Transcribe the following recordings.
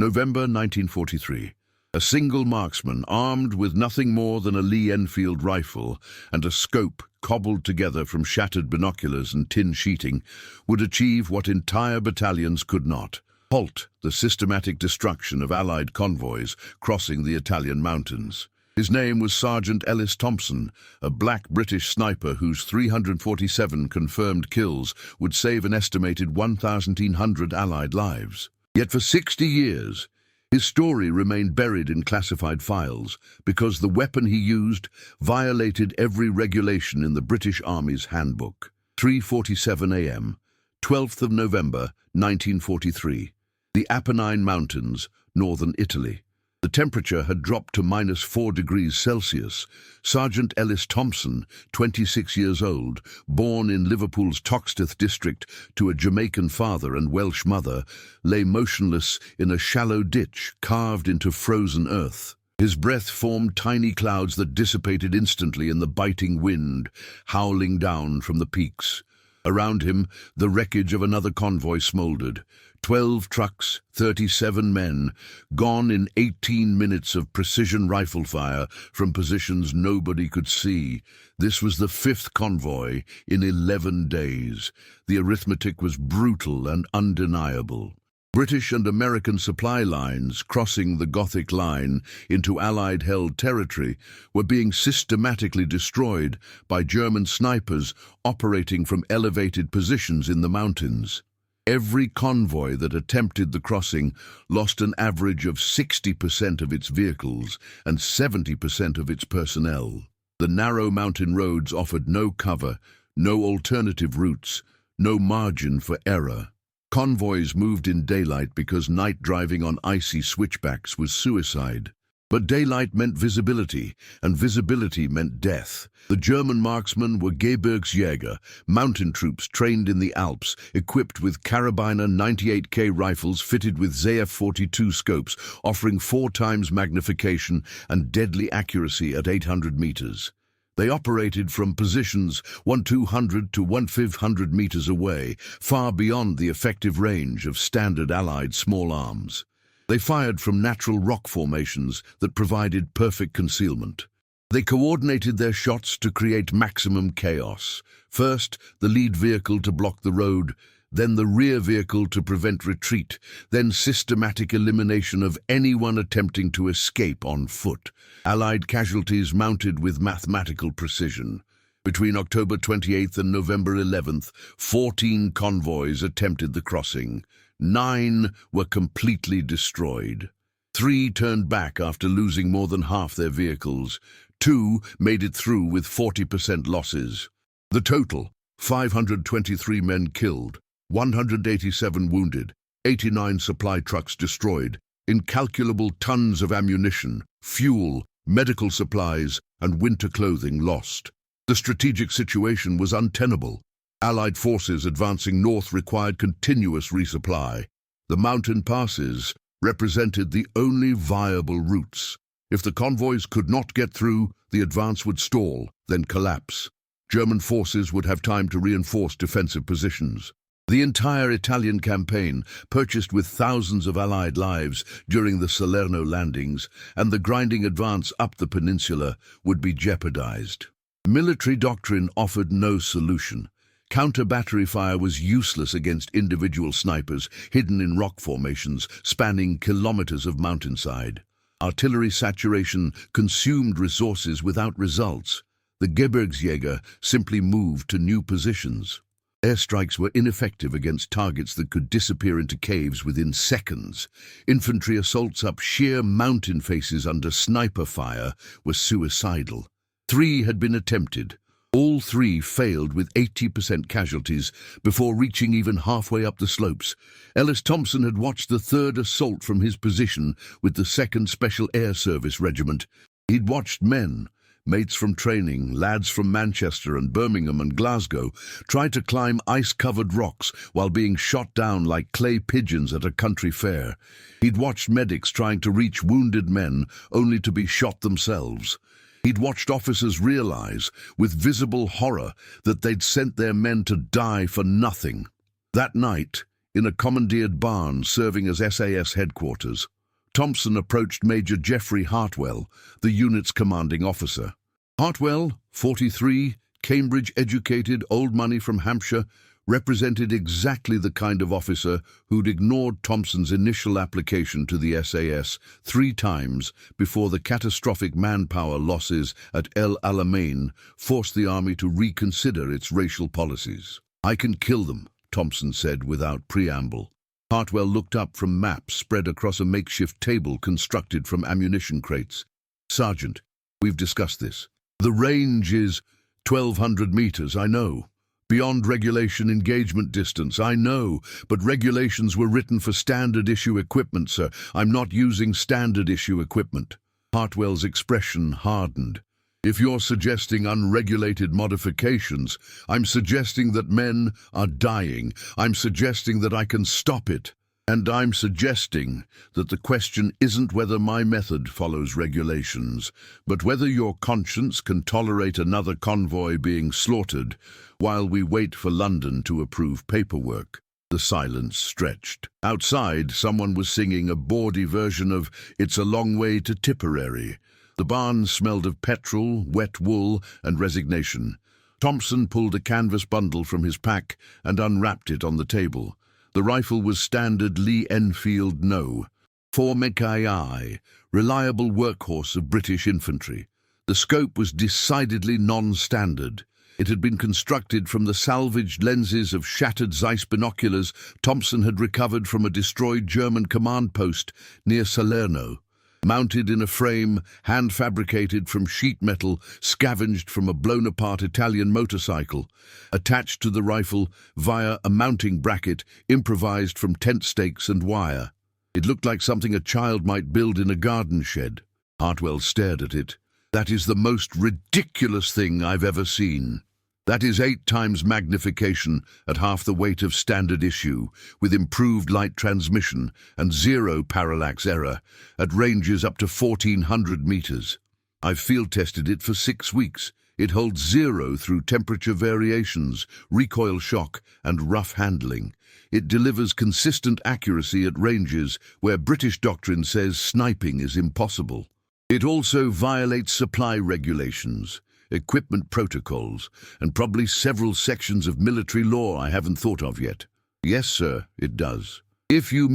November 1943. A single marksman, armed with nothing more than a Lee Enfield rifle and a scope cobbled together from shattered binoculars and tin sheeting, would achieve what entire battalions could not: halt the systematic destruction of Allied convoys crossing the Italian mountains. His name was Sergeant Ellis Thompson, a black British sniper whose 347 confirmed kills would save an estimated 1,100 Allied lives. Yet for 60 years, his story remained buried in classified files because the weapon he used violated every regulation in the British Army's handbook. 3:47 a.m., 12th of November, 1943. The Apennine Mountains, northern Italy. The temperature had dropped to -4 degrees Celsius. Sergeant Ellis Thompson, 26 years old, born in Liverpool's Toxteth district to a Jamaican father and Welsh mother, lay motionless in a shallow ditch carved into frozen earth. His breath formed tiny clouds that dissipated instantly in the biting wind, howling down from the peaks. Around him, the wreckage of another convoy smoldered. 12 trucks, 37 men, gone in 18 minutes of precision rifle fire from positions nobody could see. This was the 5th convoy in 11 days. The arithmetic was brutal and undeniable. British and American supply lines crossing the Gothic Line into Allied-held territory were being systematically destroyed by German snipers operating from elevated positions in the mountains. Every convoy that attempted the crossing lost an average of 60% of its vehicles and 70% of its personnel. The narrow mountain roads offered no cover, no alternative routes, no margin for error. Convoys moved in daylight because night driving on icy switchbacks was suicide. But daylight meant visibility, and visibility meant death. The German marksmen were Gebirgsjäger, mountain troops trained in the Alps, equipped with Karabiner 98K rifles fitted with ZF-42 scopes, offering 4 times magnification and deadly accuracy at 800 meters. They operated from positions 1,200 to 1,500 meters away, far beyond the effective range of standard Allied small arms. They fired from natural rock formations that provided perfect concealment. They coordinated their shots to create maximum chaos. First, the lead vehicle to block the road, then the rear vehicle to prevent retreat, then systematic elimination of anyone attempting to escape on foot. Allied casualties mounted with mathematical precision. Between October 28th and November 11th, 14 convoys attempted the crossing. 9 were completely destroyed. 3 turned back after losing more than half their vehicles. 2 made it through with 40% losses. The total, 523 men killed, 187 wounded, 89 supply trucks destroyed, incalculable tons of ammunition, fuel, medical supplies, and winter clothing lost. The strategic situation was untenable. Allied forces advancing north required continuous resupply. The mountain passes represented the only viable routes. If the convoys could not get through, the advance would stall, then collapse. German forces would have time to reinforce defensive positions. The entire Italian campaign, purchased with thousands of Allied lives during the Salerno landings, and the grinding advance up the peninsula, would be jeopardized. Military doctrine offered no solution. Counter-battery fire was useless against individual snipers hidden in rock formations spanning kilometers of mountainside. Artillery saturation consumed resources without results. The Gebirgsjäger simply moved to new positions. Airstrikes were ineffective against targets that could disappear into caves within seconds. Infantry assaults up sheer mountain faces under sniper fire were suicidal. 3 had been attempted. All 3 failed with 80% casualties before reaching even halfway up the slopes. Ellis Thompson had watched the 3rd assault from his position with the 2nd Special Air Service Regiment. He'd watched men, mates from training, lads from Manchester and Birmingham and Glasgow, try to climb ice-covered rocks while being shot down like clay pigeons at a country fair. He'd watched medics trying to reach wounded men only to be shot themselves. He'd watched officers realize, with visible horror, that they'd sent their men to die for nothing. That night, in a commandeered barn serving as SAS headquarters. Thompson approached Major Geoffrey Hartwell, the unit's commanding officer. Hartwell, 43, Cambridge-educated, old money from Hampshire, represented exactly the kind of officer who'd ignored Thompson's initial application to the SAS 3 times before the catastrophic manpower losses at El Alamein forced the army to reconsider its racial policies. "I can kill them," Thompson said without preamble. Hartwell looked up from maps spread across a makeshift table constructed from ammunition crates. "Sergeant, we've discussed this. The range is 1,200 meters, I know. Beyond regulation engagement distance, I know, but regulations were written for standard issue equipment, sir. I'm not using standard issue equipment." Hartwell's expression hardened. "If you're suggesting unregulated modifications, I'm suggesting that men are dying. I'm suggesting that I can stop it. And I'm suggesting that the question isn't whether my method follows regulations, but whether your conscience can tolerate another convoy being slaughtered while we wait for London to approve paperwork." The silence stretched. Outside, someone was singing a bawdy version of "It's a Long Way to Tipperary." The barn smelled of petrol, wet wool, and resignation. Thompson pulled a canvas bundle from his pack and unwrapped it on the table. The rifle was standard Lee Enfield No. 4 MKI, reliable workhorse of British infantry. The scope was decidedly non-standard. It had been constructed from the salvaged lenses of shattered Zeiss binoculars Thompson had recovered from a destroyed German command post near Salerno. Mounted in a frame hand-fabricated from sheet metal scavenged from a blown-apart Italian motorcycle, attached to the rifle via a mounting bracket improvised from tent stakes and wire. It looked like something a child might build in a garden shed. Hartwell stared at it. "That is the most ridiculous thing I've ever seen. That is 8 times magnification at half the weight of standard issue, with improved light transmission and 0 parallax error, at ranges up to 1,400 meters. I've field-tested it for 6 weeks. It holds 0 through temperature variations, recoil shock, and rough handling. It delivers consistent accuracy at ranges where British doctrine says sniping is impossible. It also violates supply regulations, equipment protocols, and probably several sections of military law I haven't thought of yet." "Yes, sir, it does. If you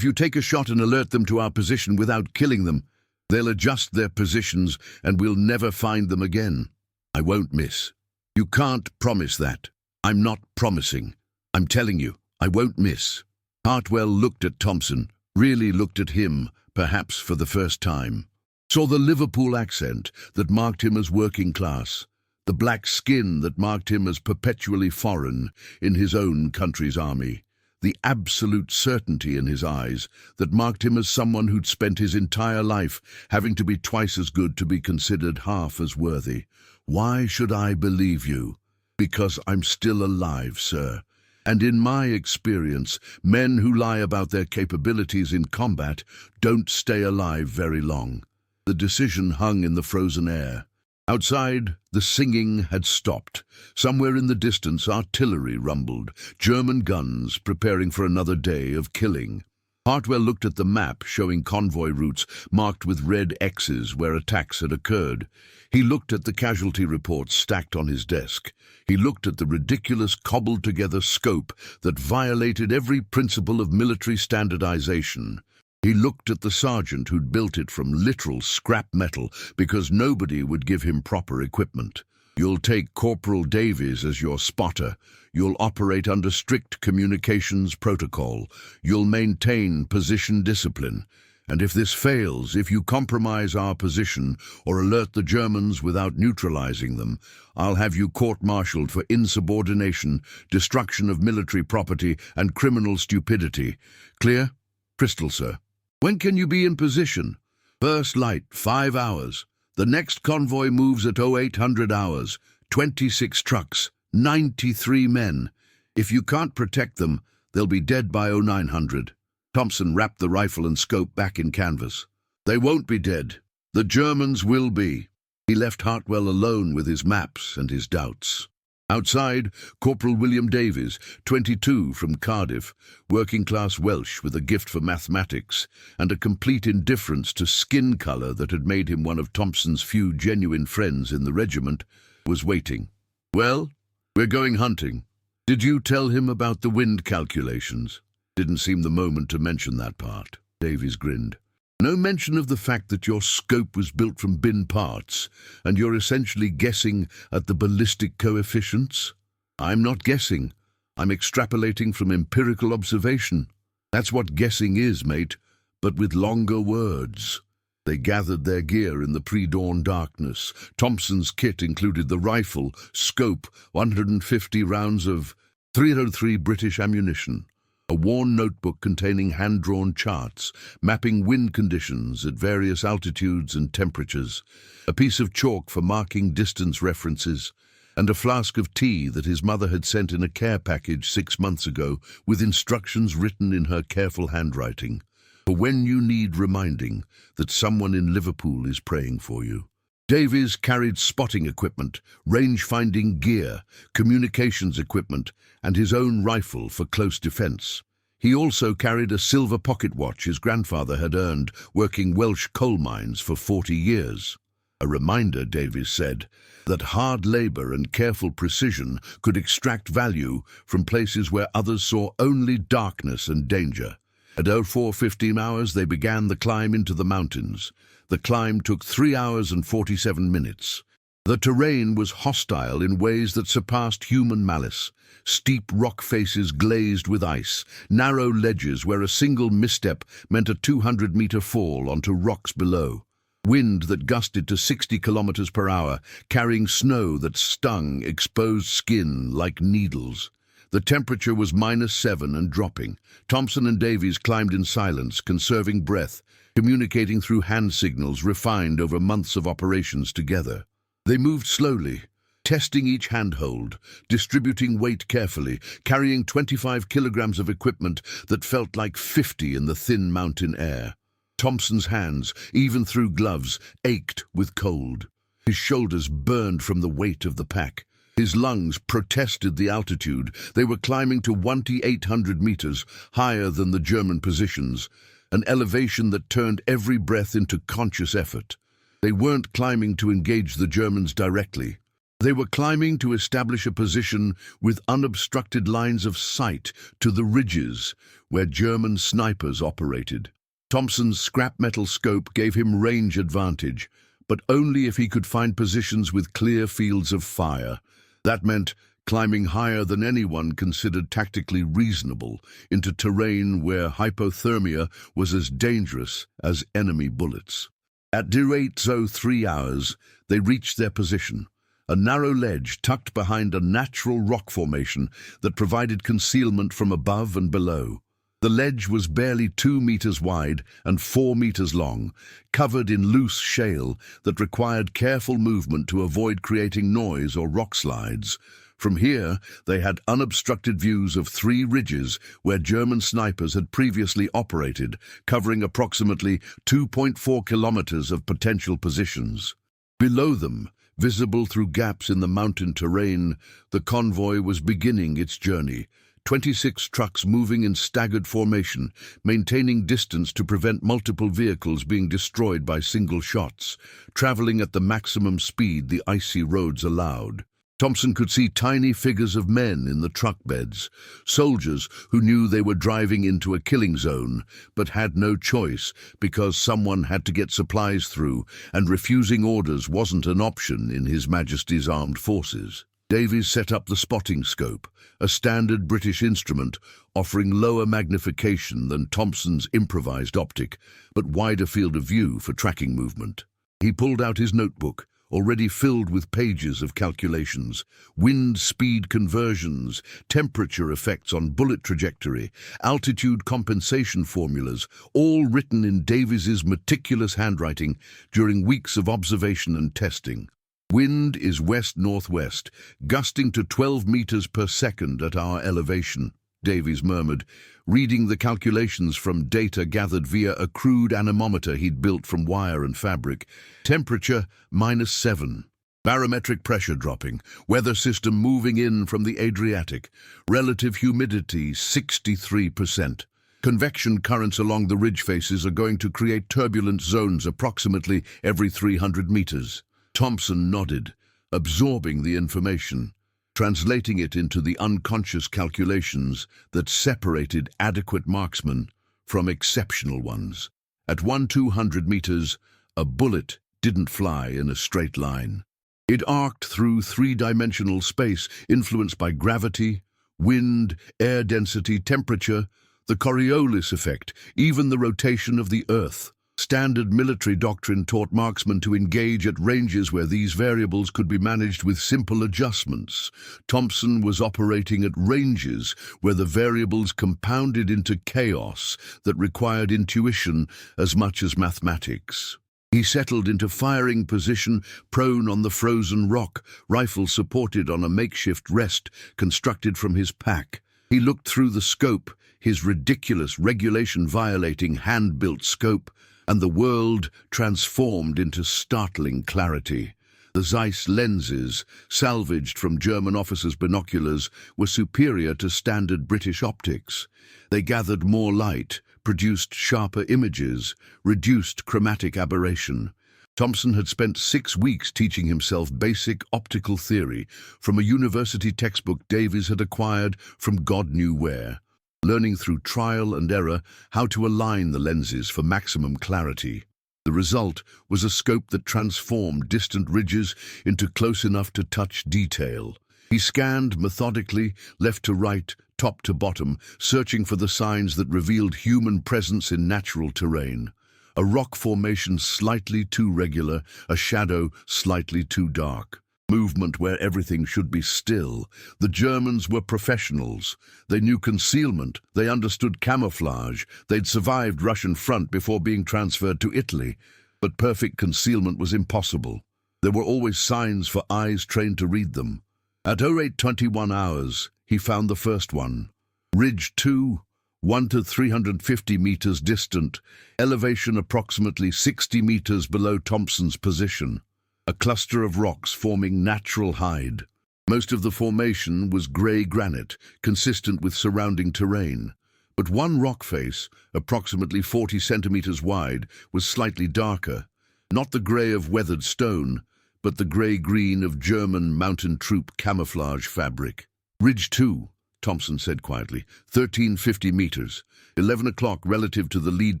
take a shot and alert them to our position without killing them, they'll adjust their positions and we'll never find them again." "I won't miss." "You can't promise that." "I'm not promising. I'm telling you, I won't miss." Hartwell looked at Thompson, really looked at him, perhaps for the first time. Saw the Liverpool accent that marked him as working class, the black skin that marked him as perpetually foreign in his own country's army, the absolute certainty in his eyes that marked him as someone who'd spent his entire life having to be twice as good to be considered half as worthy. "Why should I believe you?" "Because I'm still alive, sir. And in my experience, men who lie about their capabilities in combat don't stay alive very long." The decision hung in the frozen air. Outside, the singing had stopped. Somewhere in the distance, artillery rumbled, German guns preparing for another day of killing. Hartwell looked at the map showing convoy routes marked with red X's where attacks had occurred. He looked at the casualty reports stacked on his desk. He looked at the ridiculous cobbled-together scope that violated every principle of military standardization. He looked at the sergeant who'd built it from literal scrap metal because nobody would give him proper equipment. "You'll take Corporal Davies as your spotter. You'll operate under strict communications protocol. You'll maintain position discipline. And if this fails, if you compromise our position or alert the Germans without neutralizing them, I'll have you court-martialed for insubordination, destruction of military property, and criminal stupidity. Clear?" "Crystal, sir." "When can you be in position?" "First light, 5 hours. The next convoy moves at 0800 hours. 26 trucks, 93 men. If you can't protect them, they'll be dead by 0900. Thompson wrapped the rifle and scope back in canvas. "They won't be dead. The Germans will be." He left Hartwell alone with his maps and his doubts. Outside, Corporal William Davies, 22, from Cardiff, working-class Welsh with a gift for mathematics and a complete indifference to skin colour that had made him one of Thompson's few genuine friends in the regiment, was waiting. "Well, we're going hunting. Did you tell him about the wind calculations?" "Didn't seem the moment to mention that part." Davies grinned. "No mention of the fact that your scope was built from bin parts, and you're essentially guessing at the ballistic coefficients?" "I'm not guessing. I'm extrapolating from empirical observation. That's what guessing is, mate, but with longer words." They gathered their gear in the pre-dawn darkness. Thompson's kit included the rifle, scope, 150 rounds of .303 British ammunition, a worn notebook containing hand-drawn charts, mapping wind conditions at various altitudes and temperatures, a piece of chalk for marking distance references, and a flask of tea that his mother had sent in a care package 6 months ago with instructions written in her careful handwriting, for when you need reminding that someone in Liverpool is praying for you. Davies carried spotting equipment, range-finding gear, communications equipment, and his own rifle for close defence. He also carried a silver pocket watch his grandfather had earned working Welsh coal mines for 40 years. A reminder, Davies said, that hard labour and careful precision could extract value from places where others saw only darkness and danger. At 04:15 hours, they began the climb into the mountains. The climb took 3 hours and 47 minutes. The terrain was hostile in ways that surpassed human malice. Steep rock faces glazed with ice, narrow ledges where a single misstep meant a 200-metre fall onto rocks below. Wind that gusted to 60 kilometers per hour, carrying snow that stung exposed skin like needles. The temperature was -7 and dropping. Thompson and Davies climbed in silence, conserving breath, communicating through hand signals refined over months of operations together. They moved slowly, testing each handhold, distributing weight carefully, carrying 25 kilograms of equipment that felt like 50 in the thin mountain air. Thompson's hands, even through gloves, ached with cold. His shoulders burned from the weight of the pack. His lungs protested the altitude. They were climbing to 1,800 meters, higher than the German positions, an elevation that turned every breath into conscious effort. They weren't climbing to engage the Germans directly. They were climbing to establish a position with unobstructed lines of sight to the ridges where German snipers operated. Thompson's scrap metal scope gave him range advantage, but only if he could find positions with clear fields of fire. That meant climbing higher than anyone considered tactically reasonable into terrain where hypothermia was as dangerous as enemy bullets. At 08:03 hours, they reached their position, a narrow ledge tucked behind a natural rock formation that provided concealment from above and below. The ledge was barely 2 meters wide and 4 meters long, covered in loose shale that required careful movement to avoid creating noise or rock slides. From here, they had unobstructed views of 3 ridges where German snipers had previously operated, covering approximately 2.4 kilometers of potential positions. Below them, visible through gaps in the mountain terrain, the convoy was beginning its journey. 26 trucks moving in staggered formation, maintaining distance to prevent multiple vehicles being destroyed by single shots, traveling at the maximum speed the icy roads allowed. Thompson could see tiny figures of men in the truck beds, soldiers who knew they were driving into a killing zone, but had no choice because someone had to get supplies through, and refusing orders wasn't an option in His Majesty's Armed Forces. Davies set up the spotting scope, a standard British instrument offering lower magnification than Thompson's improvised optic, but wider field of view for tracking movement. He pulled out his notebook, already filled with pages of calculations, wind speed conversions, temperature effects on bullet trajectory, altitude compensation formulas, all written in Davies's meticulous handwriting during weeks of observation and testing. Wind is west-northwest, gusting to 12 meters per second at our elevation, Davies murmured, reading the calculations from data gathered via a crude anemometer he'd built from wire and fabric. Temperature -7. Barometric pressure dropping, weather system moving in from the Adriatic, relative humidity 63%. Convection currents along the ridge faces are going to create turbulent zones approximately every 300 meters. Thompson nodded, absorbing the information, translating it into the unconscious calculations that separated adequate marksmen from exceptional ones. At 200 meters, a bullet didn't fly in a straight line. It arced through three-dimensional space influenced by gravity, wind, air density, temperature, the Coriolis effect, even the rotation of the Earth. Standard military doctrine taught marksmen to engage at ranges where these variables could be managed with simple adjustments. Thompson was operating at ranges where the variables compounded into chaos that required intuition as much as mathematics. He settled into firing position, prone on the frozen rock, rifle supported on a makeshift rest constructed from his pack. He looked through the scope, his ridiculous regulation-violating hand-built scope, and the world transformed into startling clarity. The Zeiss lenses, salvaged from German officers' binoculars, were superior to standard British optics. They gathered more light, produced sharper images, reduced chromatic aberration. Thompson had spent 6 weeks teaching himself basic optical theory from a university textbook Davies had acquired from God knew where, learning through trial and error how to align the lenses for maximum clarity. The result was a scope that transformed distant ridges into close enough to touch detail. He scanned methodically, left to right, top to bottom, searching for the signs that revealed human presence in natural terrain. A rock formation slightly too regular, a shadow slightly too dark. Movement where everything should be still. The Germans were professionals. They knew concealment, they understood camouflage, they'd survived Russian front before being transferred to Italy. But perfect concealment was impossible. There were always signs for eyes trained to read them. At 08:21 hours, he found the first one. Ridge 2, 1 to 350 meters distant, elevation approximately 60 meters below Thompson's position. A cluster of rocks forming natural hide. Most of the formation was grey granite, consistent with surrounding terrain. But one rock face, approximately 40 centimeters wide, was slightly darker. Not the grey of weathered stone, but the grey-green of German mountain troop camouflage fabric. Ridge 2, Thompson said quietly, 1350 meters, 11 o'clock relative to the lead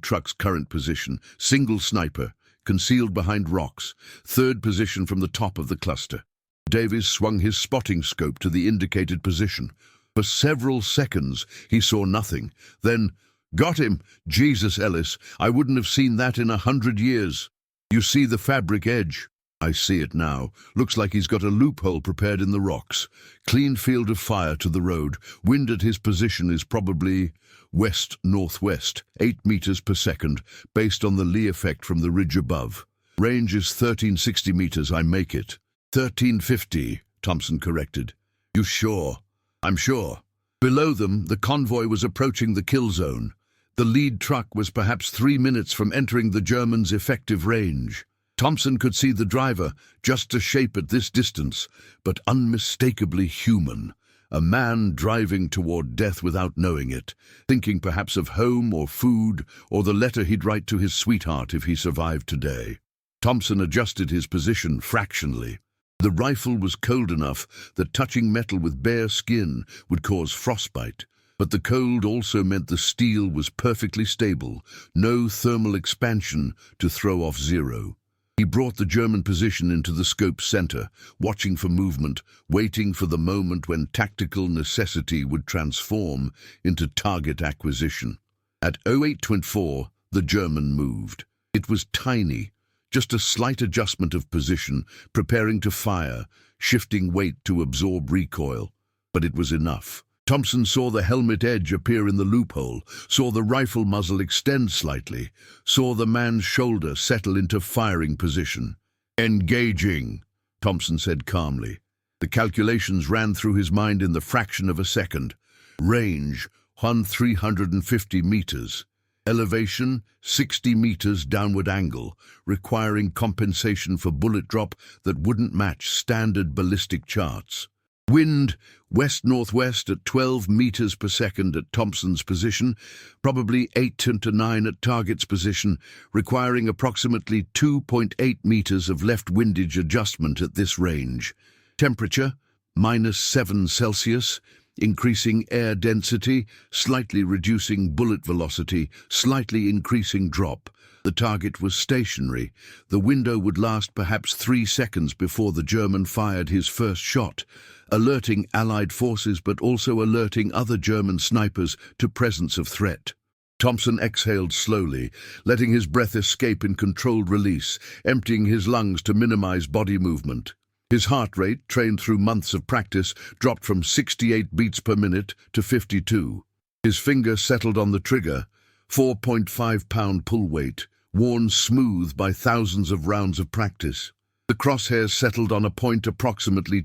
truck's current position, single sniper, concealed behind rocks, third position from the top of the cluster. Davies swung his spotting scope to the indicated position. For several seconds, he saw nothing. Then, "Got him! Jesus, Ellis, I wouldn't have seen that in 100 years. You see the fabric edge?" "I see it now. Looks like he's got a loophole prepared in the rocks. Clean field of fire to the road. Wind at his position is probably west-northwest, 8 meters per second, based on the lee effect from the ridge above. Range is 1360 meters, I make it." 1350, Thompson corrected. "You sure?" "I'm sure." Below them, the convoy was approaching the kill zone. The lead truck was perhaps 3 minutes from entering the Germans' effective range. Thompson could see the driver, just a shape at this distance, but unmistakably human. A man driving toward death without knowing it, thinking perhaps of home or food or the letter he'd write to his sweetheart if he survived today. Thompson adjusted his position fractionally. The rifle was cold enough that touching metal with bare skin would cause frostbite, but the cold also meant the steel was perfectly stable, no thermal expansion to throw off zero. He brought the German position into the scope's center, watching for movement, waiting for the moment when tactical necessity would transform into target acquisition. At 0824, the German moved. It was tiny, just a slight adjustment of position, preparing to fire, shifting weight to absorb recoil. But it was enough. Thompson saw the helmet edge appear in the loophole, saw the rifle muzzle extend slightly, saw the man's shoulder settle into firing position. "Engaging," Thompson said calmly. The calculations ran through his mind in the fraction of a second. Range, 350 meters. Elevation, 60 meters downward angle, requiring compensation for bullet drop that wouldn't match standard ballistic charts. Wind, west-northwest at 12 meters per second at Thompson's position, probably 8 to 9 at target's position, requiring approximately 2.8 meters of left windage adjustment at this range. Temperature, -7°C, increasing air density, slightly reducing bullet velocity, slightly increasing drop. The target was stationary. The window would last perhaps 3 seconds before the German fired his first shot, alerting Allied forces but also alerting other German snipers to presence of threat. Thompson exhaled slowly, letting his breath escape in controlled release, emptying his lungs to minimize body movement. His heart rate, trained through months of practice, dropped from 68 beats per minute to 52. His finger settled on the trigger, 4.5-pound pull weight, worn smooth by thousands of rounds of practice. The crosshairs settled on a point approximately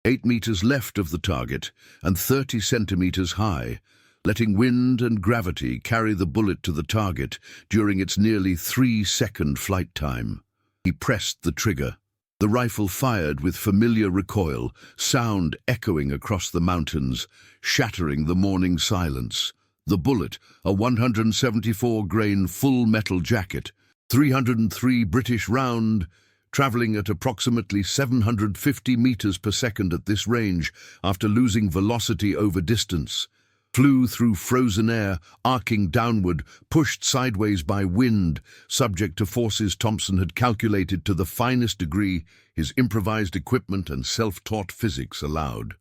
8 meters left of the target and 30 centimeters high, letting wind and gravity carry the bullet to the target during its nearly 3-second flight time. He pressed the trigger. The rifle fired with familiar recoil, sound echoing across the mountains, shattering the morning silence. The bullet, a 174-grain full-metal jacket, 303 British round, traveling at approximately 750 meters per second at this range after losing velocity over distance, flew through frozen air, arcing downward, pushed sideways by wind, subject to forces Thompson had calculated to the finest degree his improvised equipment and self-taught physics allowed.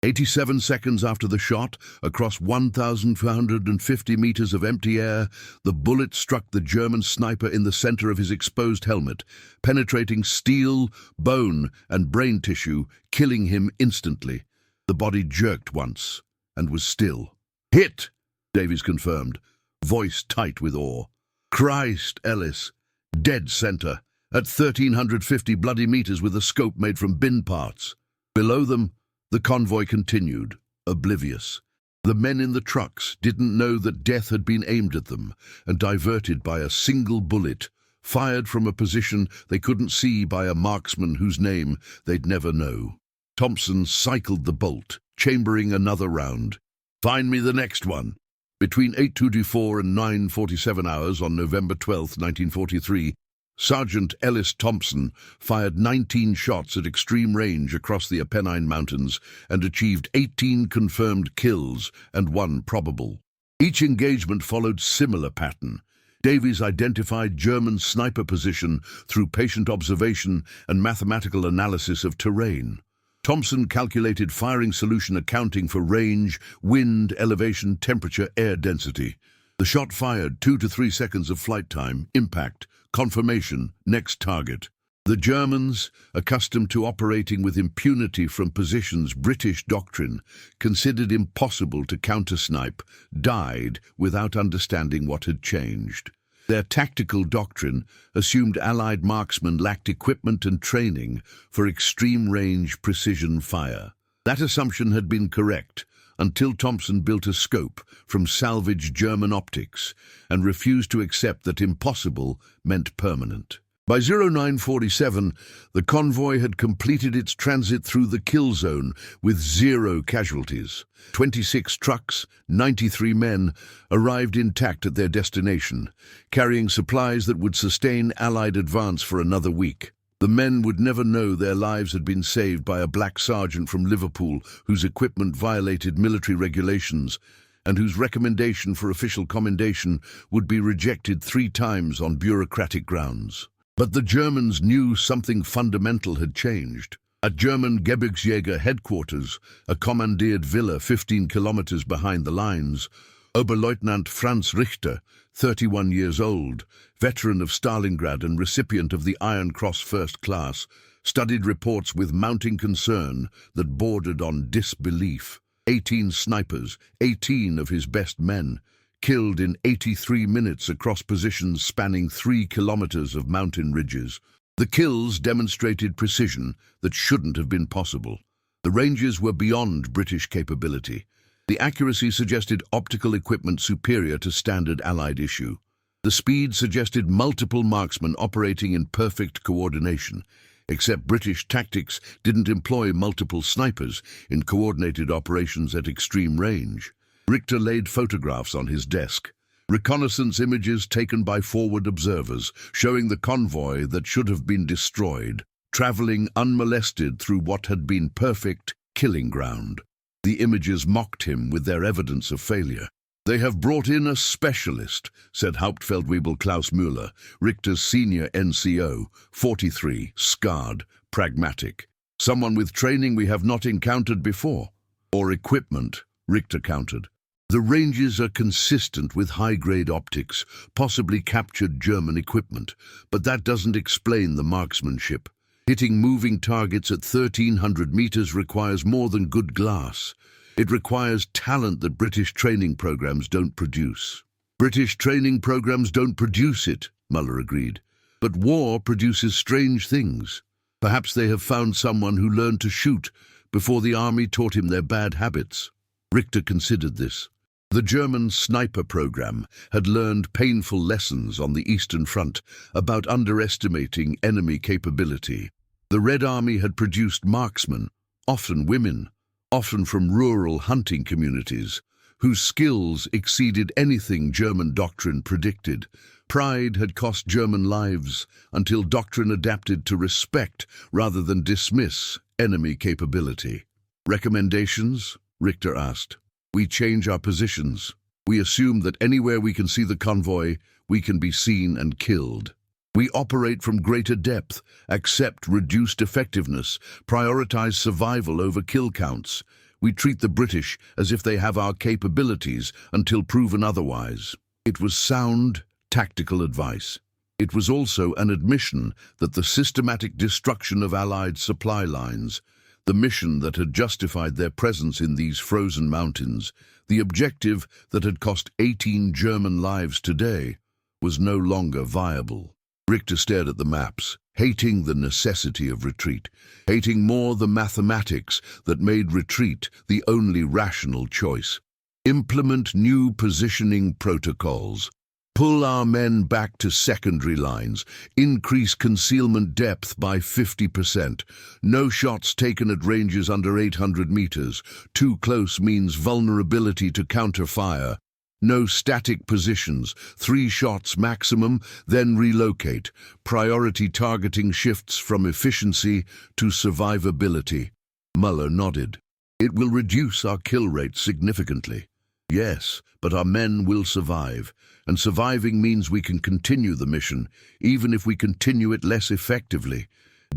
87 seconds after the shot, across 1,450 meters of empty air, the bullet struck the German sniper in the center of his exposed helmet, penetrating steel, bone, and brain tissue, killing him instantly. The body jerked once and was still. "Hit!" Davies confirmed, voice tight with awe. "Christ, Ellis. Dead center, at 1,350 bloody meters with a scope made from bin parts." Below them, the convoy continued, oblivious. The men in the trucks didn't know that death had been aimed at them and diverted by a single bullet, fired from a position they couldn't see by a marksman whose name they'd never know. Thompson cycled the bolt, chambering another round. "Find me the next one." Between 8:24 and 9:47 hours on November 12, 1943, Sergeant Ellis Thompson fired 19 shots at extreme range across the Apennine Mountains and achieved 18 confirmed kills and 1 probable. Each engagement followed similar pattern. Davies identified German sniper position through patient observation and mathematical analysis of terrain. Thompson calculated firing solution accounting for range, wind, elevation, temperature, air density. The shot fired 2 to 3 seconds of flight time, impact, confirmation, next target. The Germans, accustomed to operating with impunity from positions British doctrine considered impossible to counter-snipe, died without understanding what had changed. Their tactical doctrine assumed Allied marksmen lacked equipment and training for extreme-range precision fire. That assumption had been correct until Thompson built a scope from salvaged German optics and refused to accept that impossible meant permanent. By 0947, the convoy had completed its transit through the kill zone with 0 casualties. 26 trucks, 93 men, arrived intact at their destination, carrying supplies that would sustain Allied advance for another week. The men would never know their lives had been saved by a black sergeant from Liverpool whose equipment violated military regulations and whose recommendation for official commendation would be rejected 3 times on bureaucratic grounds. But the Germans knew something fundamental had changed. At German Gebirgsjäger headquarters, a commandeered villa 15 kilometers behind the lines, Oberleutnant Franz Richter, 31 years old, veteran of Stalingrad and recipient of the Iron Cross First Class, studied reports with mounting concern that bordered on disbelief. 18 snipers, 18 of his best men, killed in 83 minutes across positions spanning 3 kilometers of mountain ridges. The kills demonstrated precision that shouldn't have been possible. The ranges were beyond British capability. The accuracy suggested optical equipment superior to standard Allied issue. The speed suggested multiple marksmen operating in perfect coordination, except British tactics didn't employ multiple snipers in coordinated operations at extreme range. Richter laid photographs on his desk. Reconnaissance images taken by forward observers showing the convoy that should have been destroyed, traveling unmolested through what had been perfect killing ground. The images mocked him with their evidence of failure. "They have brought in a specialist," said Hauptfeldwebel Klaus Müller, Richter's senior NCO, 43, scarred, pragmatic. "Someone with training we have not encountered before." "Or equipment," Richter countered. "The ranges are consistent with high-grade optics, possibly captured German equipment, but that doesn't explain the marksmanship. Hitting moving targets at 1,300 meters requires more than good glass. It requires talent that British training programs don't produce." "British training programs don't produce it," Müller agreed. "But war produces strange things. Perhaps they have found someone who learned to shoot before the army taught him their bad habits." Richter considered this. The German sniper program had learned painful lessons on the Eastern Front about underestimating enemy capability. The Red Army had produced marksmen, often women, often from rural hunting communities, whose skills exceeded anything German doctrine predicted. Pride had cost German lives until doctrine adapted to respect rather than dismiss enemy capability. "Recommendations?" Richter asked. "We change our positions. We assume that anywhere we can see the convoy, we can be seen and killed. We operate from greater depth, accept reduced effectiveness, prioritize survival over kill counts. We treat the British as if they have our capabilities until proven otherwise." It was sound, tactical advice. It was also an admission that the systematic destruction of Allied supply lines, the mission that had justified their presence in these frozen mountains, the objective that had cost 18 German lives today, was no longer viable. Richter stared at the maps, hating the necessity of retreat, hating more the mathematics that made retreat the only rational choice. "Implement new positioning protocols. Pull our men back to secondary lines. Increase concealment depth by 50%. No shots taken at ranges under 800 meters. Too close means vulnerability to counter-fire. No static positions. 3 shots maximum, then relocate. Priority targeting shifts from efficiency to survivability." Müller nodded. "It will reduce our kill rate significantly." "Yes, but our men will survive, and surviving means we can continue the mission, even if we continue it less effectively.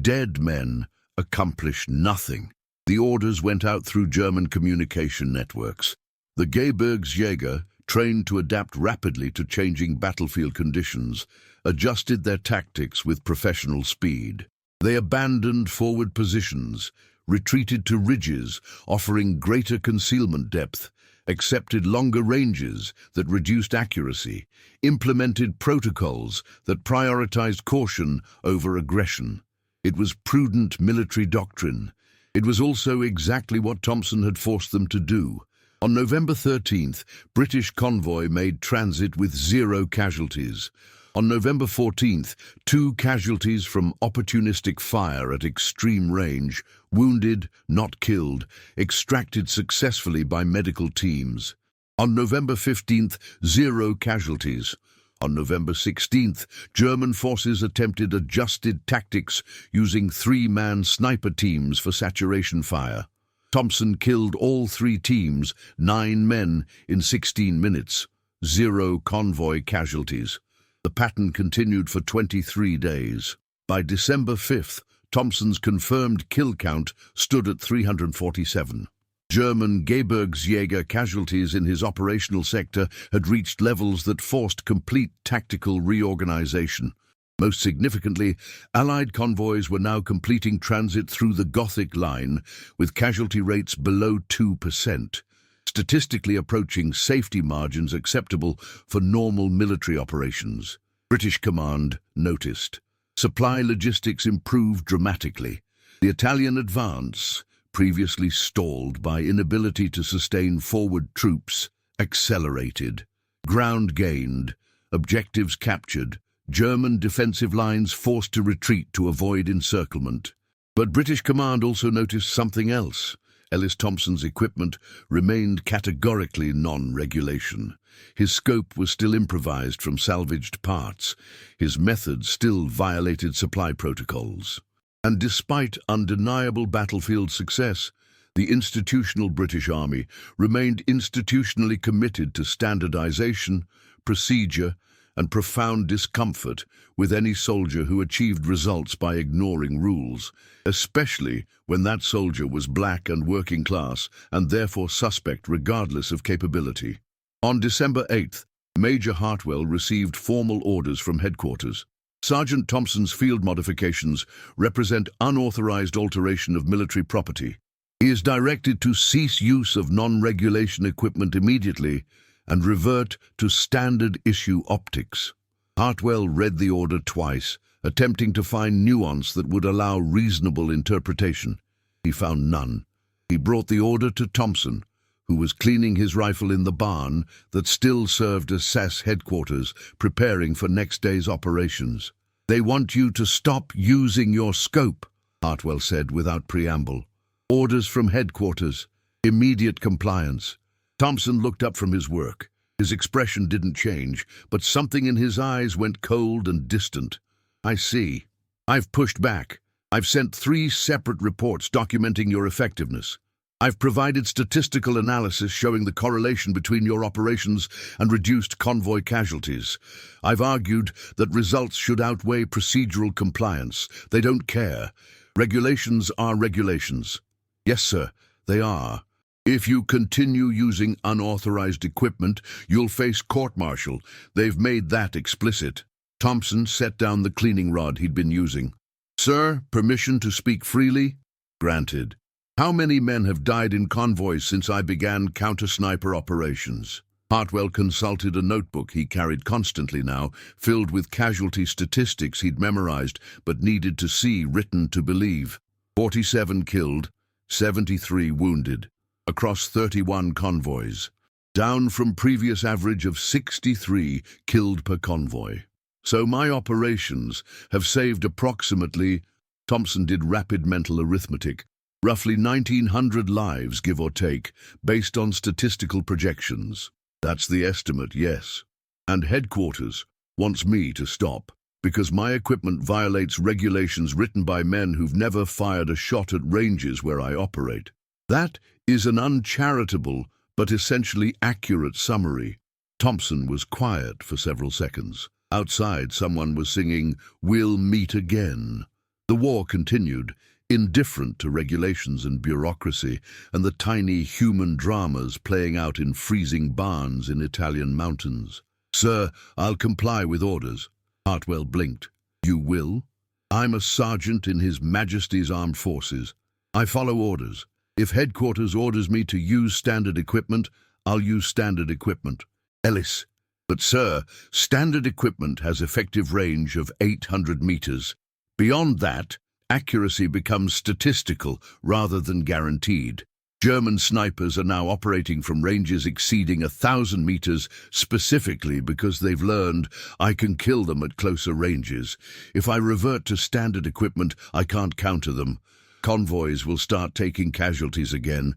Dead men accomplish nothing." The orders went out through German communication networks. The Gebirgsjäger, trained to adapt rapidly to changing battlefield conditions, adjusted their tactics with professional speed. They abandoned forward positions, retreated to ridges, offering greater concealment depth, accepted longer ranges that reduced accuracy, implemented protocols that prioritized caution over aggression. It was prudent military doctrine. It was also exactly what Thompson had forced them to do. On November 13th, British convoy made transit with 0 casualties. On November 14th, 2 casualties from opportunistic fire at extreme range, wounded, not killed, extracted successfully by medical teams. On November 15th, 0 casualties. On November 16th, German forces attempted adjusted tactics using 3-man sniper teams for saturation fire. Thompson killed all 3 teams, 9 men, in 16 minutes. 0 convoy casualties. The pattern continued for 23 days. By December 5th, Thompson's confirmed kill count stood at 347. German Gebirgsjäger casualties in his operational sector had reached levels that forced complete tactical reorganization. Most significantly, Allied convoys were now completing transit through the Gothic Line with casualty rates below 2%. Statistically approaching safety margins acceptable for normal military operations. British command noticed. Supply logistics improved dramatically. The Italian advance, previously stalled by inability to sustain forward troops, accelerated. Ground gained, objectives captured, German defensive lines forced to retreat to avoid encirclement. But British command also noticed something else. Ellis Thompson's equipment remained categorically non-regulation. His scope was still improvised from salvaged parts. His methods still violated supply protocols. And despite undeniable battlefield success, the institutional British Army remained institutionally committed to standardization, procedure, and profound discomfort with any soldier who achieved results by ignoring rules, especially when that soldier was black and working class and therefore suspect regardless of capability. On December 8th, Major Hartwell received formal orders from headquarters. Sergeant Thompson's field modifications represent unauthorized alteration of military property. He is directed to cease use of non-regulation equipment immediately and revert to standard-issue optics. Hartwell read the order twice, attempting to find nuance that would allow reasonable interpretation. He found none. He brought the order to Thompson, who was cleaning his rifle in the barn that still served as SAS headquarters, preparing for next day's operations. "They want you to stop using your scope," Hartwell said without preamble. "Orders from headquarters. Immediate compliance." Thompson looked up from his work. His expression didn't change, but something in his eyes went cold and distant. "I see. I've pushed back. I've sent 3 separate reports documenting your effectiveness. I've provided statistical analysis showing the correlation between your operations and reduced convoy casualties. I've argued that results should outweigh procedural compliance. They don't care. Regulations are regulations." "Yes, sir, they are. If you continue using unauthorized equipment, you'll face court-martial. They've made that explicit." Thompson set down the cleaning rod he'd been using. "Sir, permission to speak freely?" "Granted. How many men have died in convoys since I began counter-sniper operations?" Hartwell consulted a notebook he carried constantly now, filled with casualty statistics he'd memorized but needed to see written to believe. 47 killed, 73 wounded, across 31 convoys, down from previous average of 63 killed per convoy. "So my operations have saved approximately," Thompson did rapid mental arithmetic, "roughly 1,900 lives, give or take, based on statistical projections." "That's the estimate, yes. And headquarters wants me to stop, because my equipment violates regulations written by men who've never fired a shot at ranges where I operate." "That is an uncharitable but essentially accurate summary." Thompson was quiet for several seconds. Outside, someone was singing, "We'll meet again." The war continued, indifferent to regulations and bureaucracy, and the tiny human dramas playing out in freezing barns in Italian mountains. "Sir, I'll comply with orders." Hartwell blinked. "You will?" "I'm a sergeant in His Majesty's Armed Forces. I follow orders. If headquarters orders me to use standard equipment, I'll use standard equipment." "Ellis." "But sir, standard equipment has effective range of 800 meters. Beyond that, accuracy becomes statistical rather than guaranteed. German snipers are now operating from ranges exceeding 1,000 meters specifically because they've learned I can kill them at closer ranges. If I revert to standard equipment, I can't counter them. Convoys will start taking casualties again.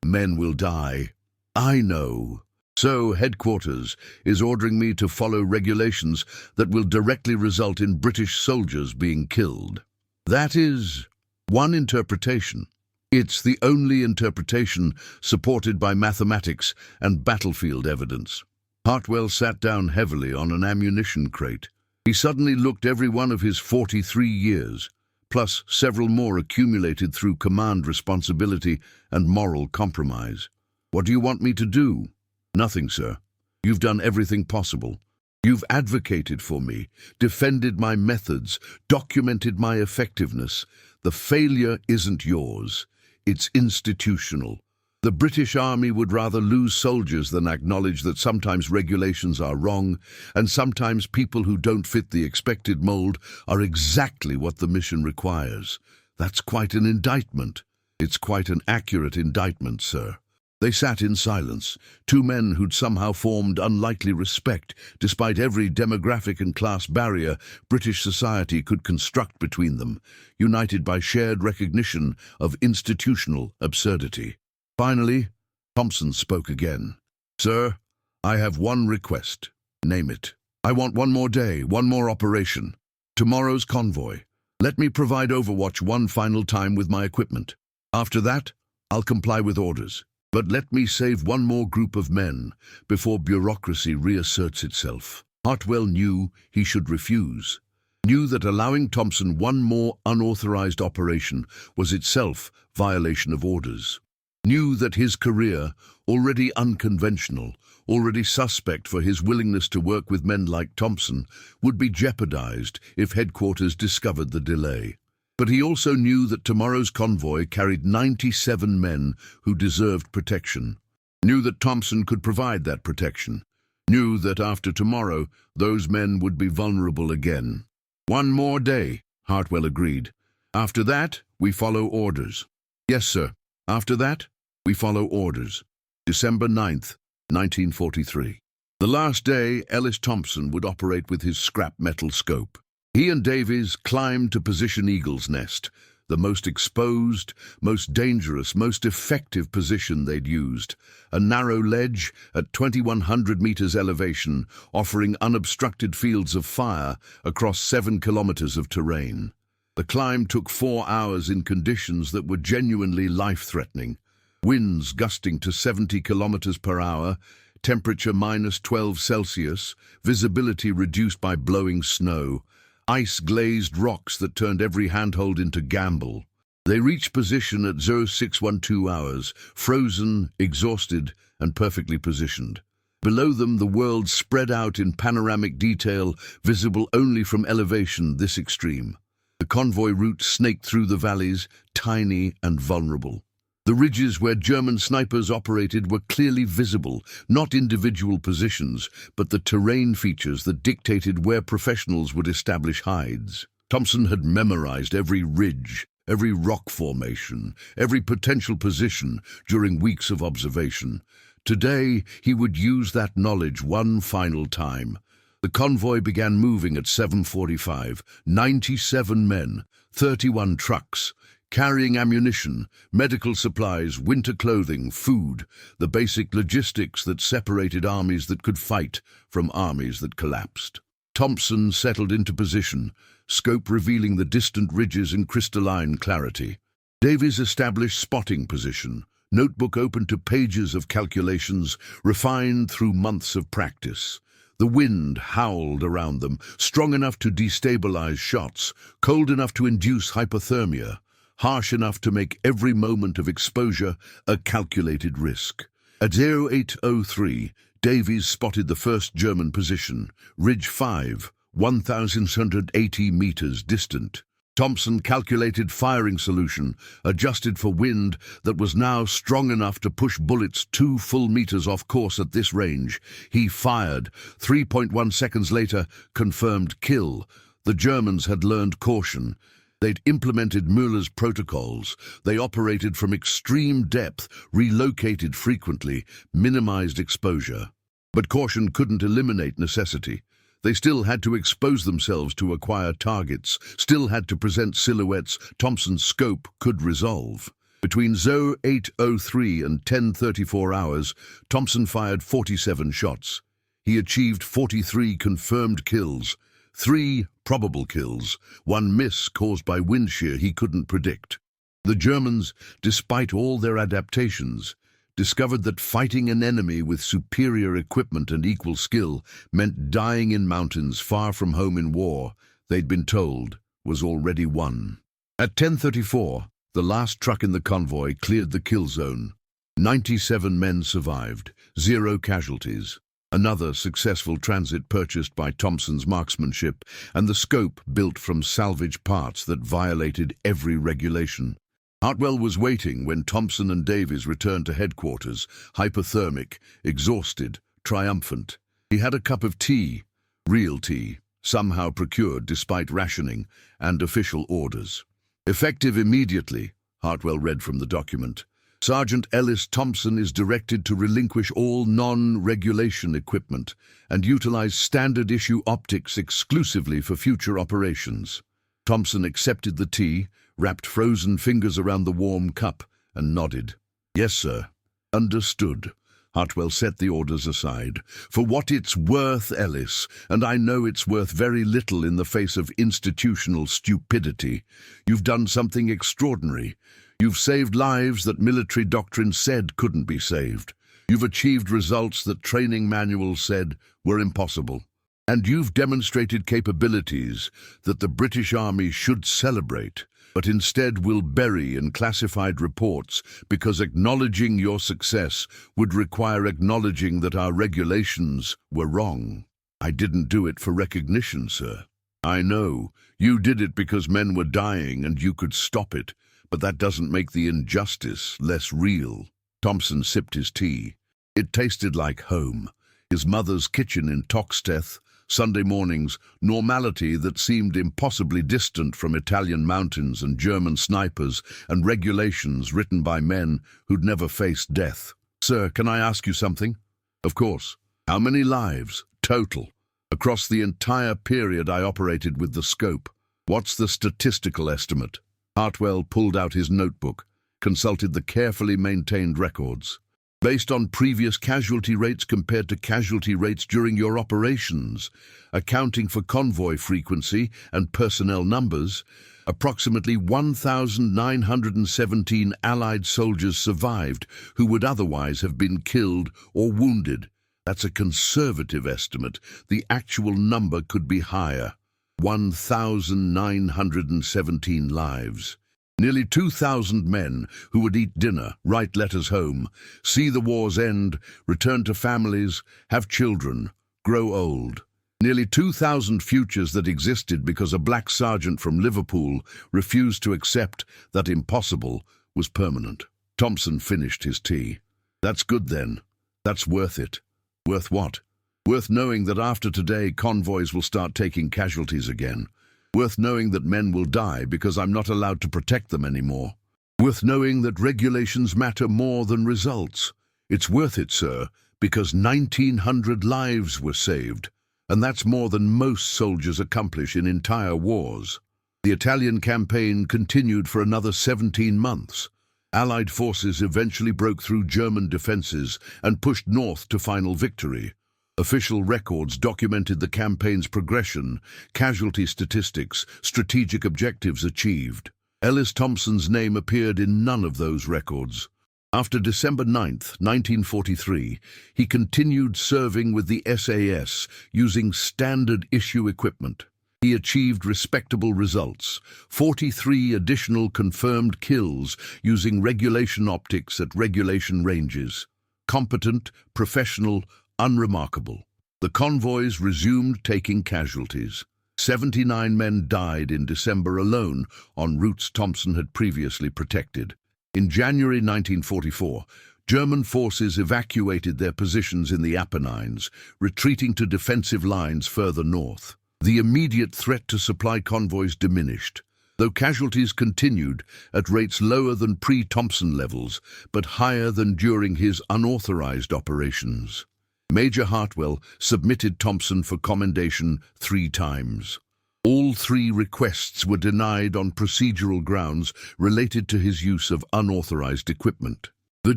Men will die." "I know. So headquarters is ordering me to follow regulations that will directly result in British soldiers being killed." "That is one interpretation. It's the only interpretation supported by mathematics and battlefield evidence." Hartwell sat down heavily on an ammunition crate. He suddenly looked every one of his 43 years, plus several more accumulated through command responsibility and moral compromise. "What do you want me to do?" "Nothing, sir. You've done everything possible. You've advocated for me, defended my methods, documented my effectiveness. The failure isn't yours. It's institutional. The British Army would rather lose soldiers than acknowledge that sometimes regulations are wrong, and sometimes people who don't fit the expected mold are exactly what the mission requires. That's quite an indictment." It's quite an accurate indictment, sir. They sat in silence, two men who'd somehow formed unlikely respect, despite every demographic and class barrier British society could construct between them, united by shared recognition of institutional absurdity. Finally, Thompson spoke again. "Sir, I have one request. Name it. I want one more day, one more operation. Tomorrow's convoy. Let me provide Overwatch one final time with my equipment. After that, I'll comply with orders. But let me save one more group of men before bureaucracy reasserts itself." Hartwell knew he should refuse, knew that allowing Thompson one more unauthorized operation was itself violation of orders, knew that his career, already unconventional, already suspect for his willingness to work with men like Thompson, would be jeopardized if headquarters discovered the delay. But he also knew that tomorrow's convoy carried 97 men who deserved protection, knew that Thompson could provide that protection, knew that after tomorrow those men would be vulnerable again. "One more day," Hartwell agreed. "After that, we follow orders." "Yes, sir. After that, we follow orders." December 9th, 1943. The last day Ellis Thompson would operate with his scrap metal scope. He and Davies climbed to position Eagle's Nest, the most exposed, most dangerous, most effective position they'd used. A narrow ledge at 2,100 meters elevation, offering unobstructed fields of fire across 7 kilometers of terrain. The climb took 4 hours in conditions that were genuinely life-threatening. Winds gusting to 70 kilometers per hour, temperature -12 Celsius, visibility reduced by blowing snow, ice-glazed rocks that turned every handhold into gamble. They reached position at 0612 hours, frozen, exhausted, and perfectly positioned. Below them, the world spread out in panoramic detail, visible only from elevation this extreme. The convoy route snaked through the valleys, tiny and vulnerable. The ridges where German snipers operated were clearly visible, not individual positions, but the terrain features that dictated where professionals would establish hides. Thompson had memorized every ridge, every rock formation, every potential position during weeks of observation. Today, he would use that knowledge one final time. The convoy began moving at 7:45, 97 men, 31 trucks, carrying ammunition, medical supplies, winter clothing, food, the basic logistics that separated armies that could fight from armies that collapsed. Thompson settled into position, scope revealing the distant ridges in crystalline clarity. Davies established spotting position, notebook open to pages of calculations refined through months of practice. The wind howled around them, strong enough to destabilize shots, cold enough to induce hypothermia, harsh enough to make every moment of exposure a calculated risk. At 0803, Davies spotted the first German position, Ridge 5, 1,180 meters distant. Thompson calculated firing solution, adjusted for wind that was now strong enough to push bullets 2 full meters off course at this range. He fired. 3.1 seconds later, confirmed kill. The Germans had learned caution. They'd implemented Müller's protocols. They operated from extreme depth, relocated frequently, minimized exposure. But caution couldn't eliminate necessity. They still had to expose themselves to acquire targets, still had to present silhouettes Thompson's scope could resolve. Between 0803 and 10:34 hours, Thompson fired 47 shots. He achieved 43 confirmed kills, 3 probable kills, 1 miss caused by wind shear he couldn't predict. The Germans, despite all their adaptations, discovered that fighting an enemy with superior equipment and equal skill meant dying in mountains far from home in war they'd been told was already won. At 10:34, the last truck in the convoy cleared the kill zone. 97 men survived, 0 casualties. Another successful transit purchased by Thompson's marksmanship, and the scope built from salvage parts that violated every regulation. Hartwell was waiting when Thompson and Davies returned to headquarters, hypothermic, exhausted, triumphant. He had a cup of tea, real tea, somehow procured despite rationing and official orders. Effective immediately, Hartwell read from the document. Sergeant Ellis Thompson is directed to relinquish all non-regulation equipment and utilize standard-issue optics exclusively for future operations. Thompson accepted the tea, wrapped frozen fingers around the warm cup, and nodded. "Yes, sir." "Understood." Hartwell set the orders aside. "For what it's worth, Ellis, and I know it's worth very little in the face of institutional stupidity, you've done something extraordinary. You've saved lives that military doctrine said couldn't be saved. You've achieved results that training manuals said were impossible. And you've demonstrated capabilities that the British Army should celebrate, but instead will bury in classified reports because acknowledging your success would require acknowledging that our regulations were wrong. I didn't do it for recognition, sir. I know. You did it because men were dying and you could stop it, but that doesn't make the injustice less real." Thompson sipped his tea. It tasted like home. His mother's kitchen in Toxteth, Sunday mornings, normality that seemed impossibly distant from Italian mountains and German snipers and regulations written by men who'd never faced death. "Sir, can I ask you something?" "Of course." "How many lives, total, across the entire period I operated with the scope? What's the statistical estimate?" Hartwell pulled out his notebook, consulted the carefully maintained records. "Based on previous casualty rates compared to casualty rates during your operations, accounting for convoy frequency and personnel numbers, approximately 1,917 Allied soldiers survived who would otherwise have been killed or wounded. That's a conservative estimate. The actual number could be higher. 1,917 lives. Nearly 2,000 men who would eat dinner, write letters home, see the war's end, return to families, have children, grow old. Nearly 2,000 futures that existed because a black sergeant from Liverpool refused to accept that impossible was permanent." Thompson finished his tea. "That's good then. That's worth it." "Worth what?" "Worth knowing that after today convoys will start taking casualties again. Worth knowing that men will die because I'm not allowed to protect them anymore. Worth knowing that regulations matter more than results. It's worth it, sir, because 1,900 lives were saved, and that's more than most soldiers accomplish in entire wars." The Italian campaign continued for another 17 months. Allied forces eventually broke through German defenses and pushed north to final victory. Official records documented the campaign's progression, casualty statistics, strategic objectives achieved. Ellis Thompson's name appeared in none of those records. After December 9, 1943, he continued serving with the SAS using standard-issue equipment. He achieved respectable results, 43 additional confirmed kills using regulation optics at regulation ranges. Competent, professional, unremarkable. The convoys resumed taking casualties. 79 men died in December alone on routes Thompson had previously protected. In January 1944, German forces evacuated their positions in the Apennines, retreating to defensive lines further north. The immediate threat to supply convoys diminished, though casualties continued at rates lower than pre-Thompson levels, but higher than during his unauthorized operations. Major Hartwell submitted Thompson for commendation 3 times. All 3 requests were denied on procedural grounds related to his use of unauthorized equipment. The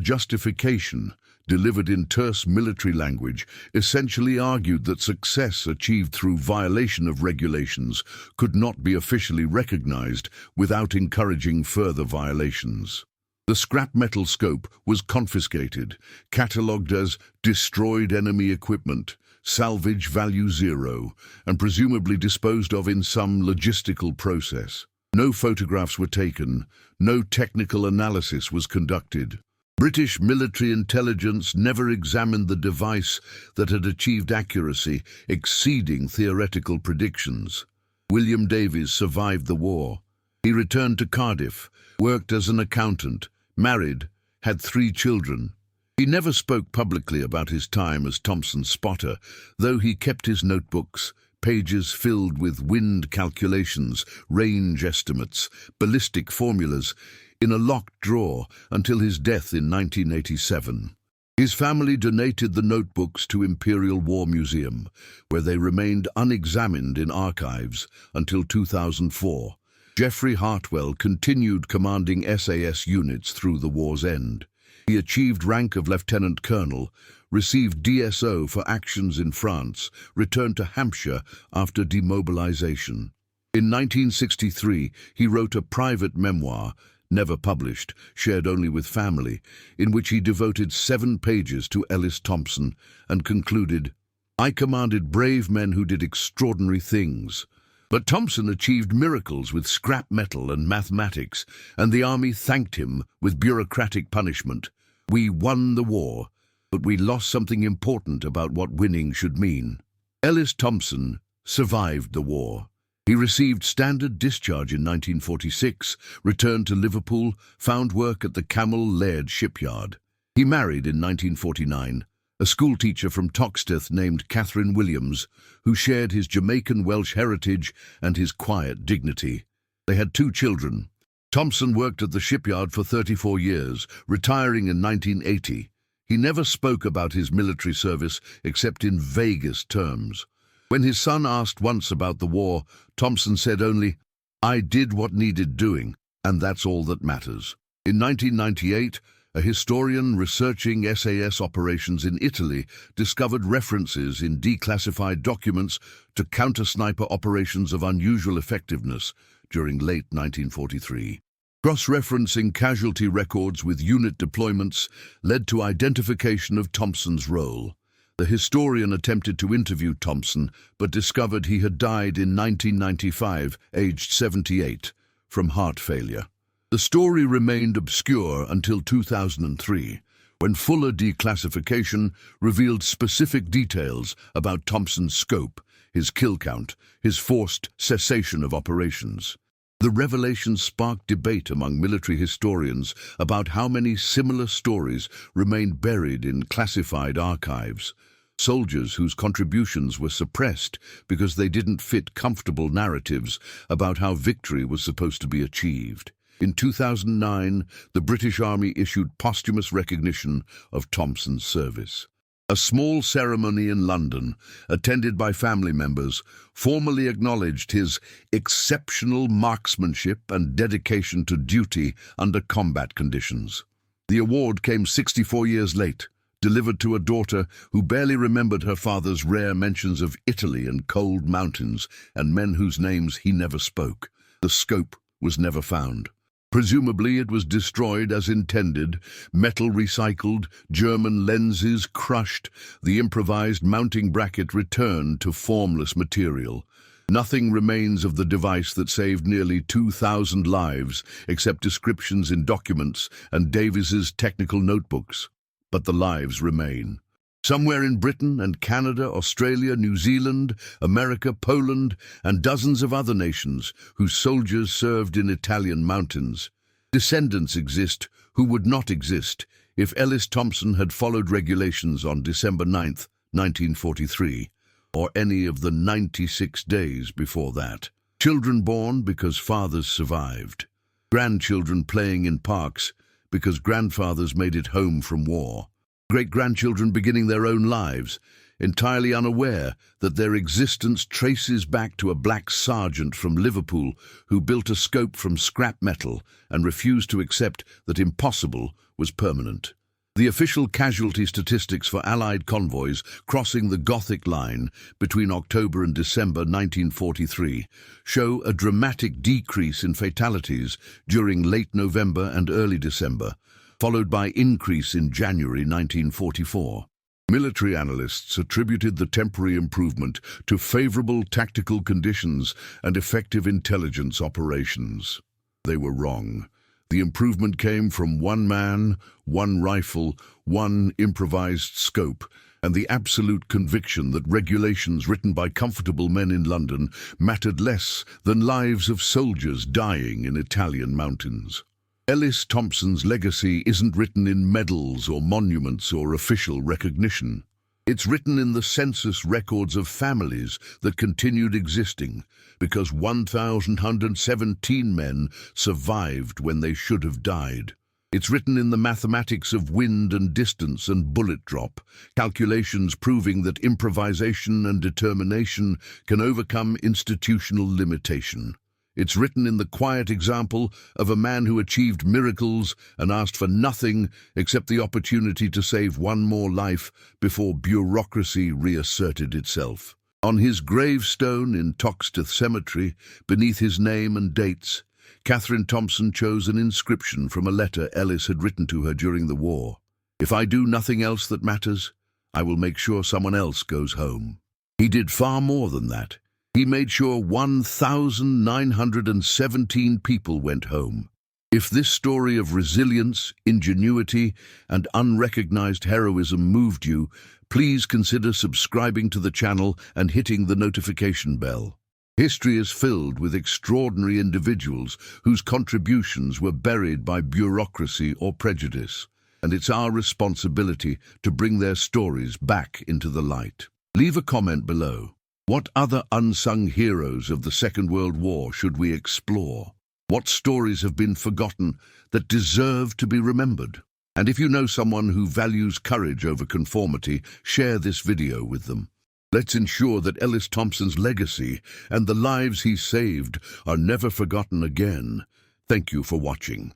justification, delivered in terse military language, essentially argued that success achieved through violation of regulations could not be officially recognized without encouraging further violations. The scrap metal scope was confiscated, catalogued as destroyed enemy equipment, salvage value 0, and presumably disposed of in some logistical process. No photographs were taken, no technical analysis was conducted. British military intelligence never examined the device that had achieved accuracy exceeding theoretical predictions. William Davies survived the war. He returned to Cardiff, worked as an accountant, married, had 3 children. He never spoke publicly about his time as Thompson's spotter, though he kept his notebooks, pages filled with wind calculations, range estimates, ballistic formulas, in a locked drawer until his death in 1987. His family donated the notebooks to Imperial War Museum, where they remained unexamined in archives until 2004. Geoffrey Hartwell continued commanding SAS units through the war's end. He achieved rank of lieutenant colonel, received DSO for actions in France, returned to Hampshire after demobilization. In 1963, he wrote a private memoir, never published, shared only with family, in which he devoted 7 pages to Ellis Thompson and concluded, "I commanded brave men who did extraordinary things. But Thompson achieved miracles with scrap metal and mathematics, and the army thanked him with bureaucratic punishment. We won the war, but we lost something important about what winning should mean." Ellis Thompson survived the war. He received standard discharge in 1946, returned to Liverpool, found work at the Camel Laird shipyard. He married in 1949, a schoolteacher from Toxteth named Catherine Williams, who shared his Jamaican Welsh heritage and his quiet dignity. They had 2 children. Thompson worked at the shipyard for 34 years, retiring in 1980. He never spoke about his military service except in vaguest terms. When his son asked once about the war, Thompson said only, "I did what needed doing, and that's all that matters." In 1998, a historian researching SAS operations in Italy discovered references in declassified documents to counter-sniper operations of unusual effectiveness during late 1943. Cross-referencing casualty records with unit deployments led to identification of Thompson's role. The historian attempted to interview Thompson, but discovered he had died in 1995, aged 78, from heart failure. The story remained obscure until 2003, when fuller declassification revealed specific details about Thompson's scope, his kill count, his forced cessation of operations. The revelation sparked debate among military historians about how many similar stories remained buried in classified archives. Soldiers whose contributions were suppressed because they didn't fit comfortable narratives about how victory was supposed to be achieved. In 2009, the British Army issued posthumous recognition of Thompson's service. A small ceremony in London, attended by family members, formally acknowledged his exceptional marksmanship and dedication to duty under combat conditions. The award came 64 years late, delivered to a daughter who barely remembered her father's rare mentions of Italy and cold mountains and men whose names he never spoke. The scope was never found. Presumably it was destroyed as intended, metal recycled, German lenses crushed, the improvised mounting bracket returned to formless material. Nothing remains of the device that saved nearly 2,000 lives, except descriptions in documents and Davies's technical notebooks. But the lives remain. Somewhere in Britain and Canada, Australia, New Zealand, America, Poland, and dozens of other nations whose soldiers served in Italian mountains. Descendants exist who would not exist if Ellis Thompson had followed regulations on December 9, 1943, or any of the 96 days before that. Children born because fathers survived. Grandchildren playing in parks because grandfathers made it home from war. Great-grandchildren beginning their own lives, entirely unaware that their existence traces back to a black sergeant from Liverpool who built a scope from scrap metal and refused to accept that impossible was permanent. The official casualty statistics for Allied convoys crossing the Gothic Line between October and December 1943 show a dramatic decrease in fatalities during late November and early December, followed by increase in January 1944. Military analysts attributed the temporary improvement to favorable tactical conditions and effective intelligence operations. They were wrong. The improvement came from one man, one rifle, one improvised scope, and the absolute conviction that regulations written by comfortable men in London mattered less than lives of soldiers dying in Italian mountains. Ellis Thompson's legacy isn't written in medals or monuments or official recognition. It's written in the census records of families that continued existing because 1,117 men survived when they should have died. It's written in the mathematics of wind and distance and bullet drop, calculations proving that improvisation and determination can overcome institutional limitation. It's written in the quiet example of a man who achieved miracles and asked for nothing except the opportunity to save one more life before bureaucracy reasserted itself. On his gravestone in Toxteth Cemetery, beneath his name and dates, Catherine Thompson chose an inscription from a letter Ellis had written to her during the war. "If I do nothing else that matters, I will make sure someone else goes home." He did far more than that. He made sure 1,917 people went home. If this story of resilience, ingenuity, and unrecognized heroism moved you, please consider subscribing to the channel and hitting the notification bell. History is filled with extraordinary individuals whose contributions were buried by bureaucracy or prejudice, and it's our responsibility to bring their stories back into the light. Leave a comment below. What other unsung heroes of the Second World War should we explore? What stories have been forgotten that deserve to be remembered? And if you know someone who values courage over conformity, share this video with them. Let's ensure that Ellis Thompson's legacy and the lives he saved are never forgotten again. Thank you for watching.